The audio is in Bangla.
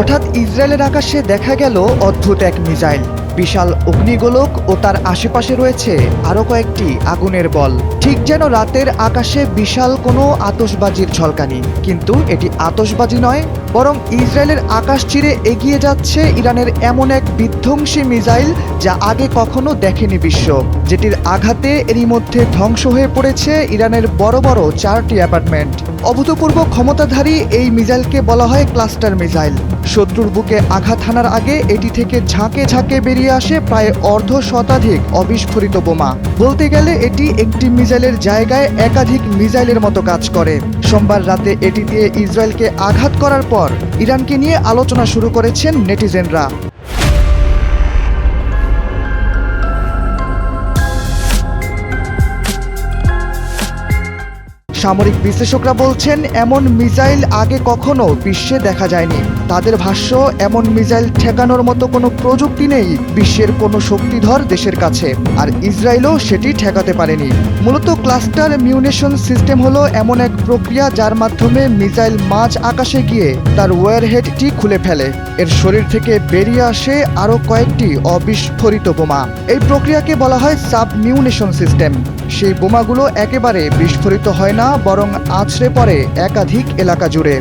হঠাৎ ইসরায়েলের আকাশে দেখা গেল অদ্ভুত এক মিসাইল। বিশাল অগ্নিগোলক ও তার আশেপাশে রয়েছে আরও কয়েকটি আগুনের বল। ঠিক যেন রাতের আকাশে বিশাল কোনো আতশবাজির ঝলকানি। কিন্তু এটি আতশবাজি নয়, বরং ইসরায়েলের আকাশ চিরে এগিয়ে যাচ্ছে ইরানের এমন এক বিধ্বংসী মিসাইল যা আগে কখনো দেখেনি বিশ্ব, যেটির আঘাতে এরই মধ্যে ধ্বংস হয়ে পড়েছে ইরানের বড় বড় 4টি অ্যাপার্টমেন্ট। অভূতপূর্ব ক্ষমতাধারী এই মিসাইলকে বলা হয় ক্লাস্টার মিসাইল। শত্রুর বুকে আঘাত হানার আগে এটি থেকে ঝাঁকে ঝাঁকে বেরিয়ে আসে প্রায় অর্ধ শতাধিক অবিস্ফোরিত বোমা। বলতে গেলে এটি একটি মিসাইলের জায়গায় একাধিক মিসাইলের মতো কাজ করে। সোমবার রাতে এটি দিয়ে ইসরায়েলকে আঘাত করার পর ইরানকে নিয়ে আলোচনা শুরু করেছেন নেটিজেনরা। সামরিক বিশ্লেষকরা বলছেন, এমন মিসাইল আগে কখনো বিশ্বে দেখা যায়নি। তাদের ভাষ্য, এমন মিসাইল ঠেকানোর মতো কোনো প্রযুক্তি নেই বিশ্বের কোনো শক্তিধর দেশের কাছে, আর ইসরায়েলও সেটি ঠেকাতে পারেনি। মূলত ক্লাস্টার মিউনিশন সিস্টেম হলো এমন এক প্রক্রিয়া যার মাধ্যমে মিসাইল মাঝ আকাশে গিয়ে তার ওয়ারহেডটি খুলে ফেলে। এর শরীর থেকে বেরিয়ে আসে আরও কয়েকটি অবিস্ফোরিত বোমা। এই প্রক্রিয়াকে বলা হয় সাব মিউনিশন সিস্টেম। সেই বোমাগুলো একেবারে বিস্ফোরিত হয় না, বরং আছড়ে পড়ে একাধিক এলাকা জুড়ে।